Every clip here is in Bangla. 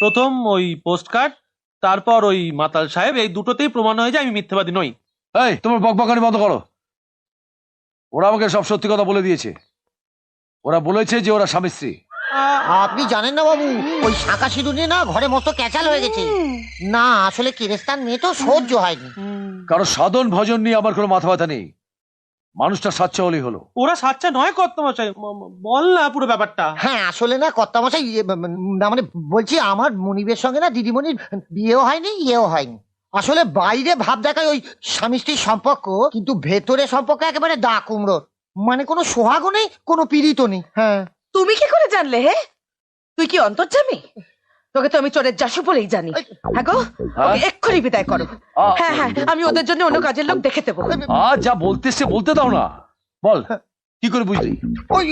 প্রথম ওই পোস্ট কার্ড, তারপর ওই মাতাল সাহেব, এই দুটোতেই প্রমাণ হয়ে যায় আমি মিথ্যাবাদী নই। এই তোমার বকবকানি বন্ধ করো। ওরা আমাকে সব সত্যি কথা বলে দিয়েছে। ওরা বলেছে যে ওরা স্বামী স্ত্রী। আপনি জানেন না বাবু, ওই শাঁখা সিঁদুর নিয়ে না ঘরে মস্ত ক্যাচাল হয়ে গেছে। না আসলে কিরেস্তান মেয়ে তো সহ্য হয়নি। কারণ সাধন ভজন নিয়ে আমার কোনো মাথা ব্যথা নেই, মানুষটা সাচ্চা হলেই হলো। ওরা সাচ্চা নয় কর্তামশাই, বল না পুরো ব্যাপারটা। হ্যাঁ আসলে না কর্তামশাই, না মানে বলছি আমার মনিবের সঙ্গে না দিদিমণির বিয়েও হয়নি ইয়েও হয়নি। আসলে বাইরে ভাব দেখায় ওই স্বামী স্ত্রীর সম্পর্ক, কিন্তু ভেতরে সম্পর্ক একেবারে দা কুমড়োর। মানে কোনো সোহাগও নেই, কোনো পীড়িতও নেই। হ্যাঁ তুমি কি করে জানলে? হে, তুই কি অন্তর্যামী? তোকে তো আমি চোরের জাসু বলেই জানি। হ্যাঁ গো, ওকে এক্ষুনি বিদায় করো। হ্যাঁ হ্যাঁ, আমি ওদের জন্য অন্য কাজের লোক দেখে দেবো। যা বলতেছে বলতে দাও না। বল কি করে বুঝলি? ওই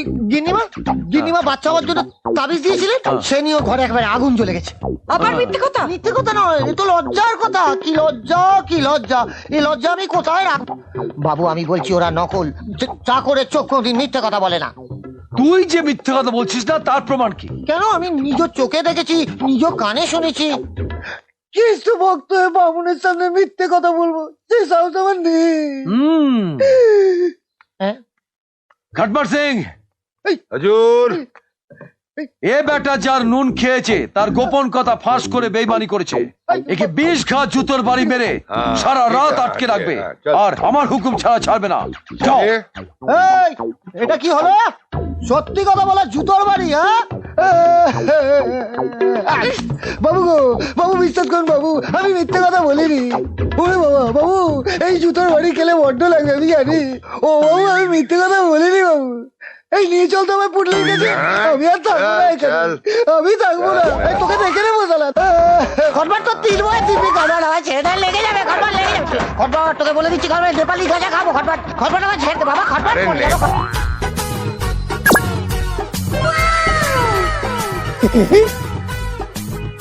গিন্নিমা বাচ্চা হওয়ার জন্য তাবিজ দিয়েছিলেন, সে নিয়ে ঘরে একেবারে আগুন জ্বলে গেছে। আবার মিথ্যে কথা? মিথ্যে কথা নয়, এ তো লজ্জার কথা। কি লজ্জা কি লজ্জা, এই লজ্জা আমি কোথায় রাখ। বাবু আমি বলছি ওরা নকল, চাকরের চোখ কোনদিন মিথ্যে কথা বলে না। তুই যে মিথ্যে কথা বলছিস না তার প্রমাণ কি? কেন, আমি নিজ চোখে দেখেছি, নিজ কানে শুনেছি। কিছু ভক্ত হয়ে বামুনের সামনে মিথ্যে কথা বলবো সে সাহস আমার নেই। ঘটবার সিং, হুজুর, এ বেটা যার নুন খেয়েছে তার গোপন কথা ফাঁস করে বেইমানি করেছে। একে 20 ঘা জুতোর বাড়ি মেরে সারা রাত আটকে রাখবে, আর আমার হুকুম ছাড়া ছাড়বে না। যাও। এই, এটা কি হলো? সত্যি কথা বলা জুতোর বাড়ি? হ্যাঁ বাবু গো, বাবু বিশ্বাস করুন বাবু, আমি মিথ্যে কথা বলিনি। ওরে বাবা বাবু, এই জুতোর বাড়ি খেলে বড্ড লাগবে আমি জানি। ও বাবু আমি মিথ্যে কথা বলিনি বাবু। এই নিয়ে চল তো আমার পুটলি গেছে, আমি আর থাকবো না এখানে, আমি থাকবো না। এই তোকে দেখে নেবো সালা। খরবার তো 3 বয় দিবি, খরবার হয় ছেড়ে লেগে যাবে, খরবার লেগে যাবে। খরবার তোকে বলে দিচ্ছি, খরবার নেপালি গাঁজা খাবো। খরবার খরবার আমার ছেড়ে দে বাবা, খরবার পড়ে যাবো।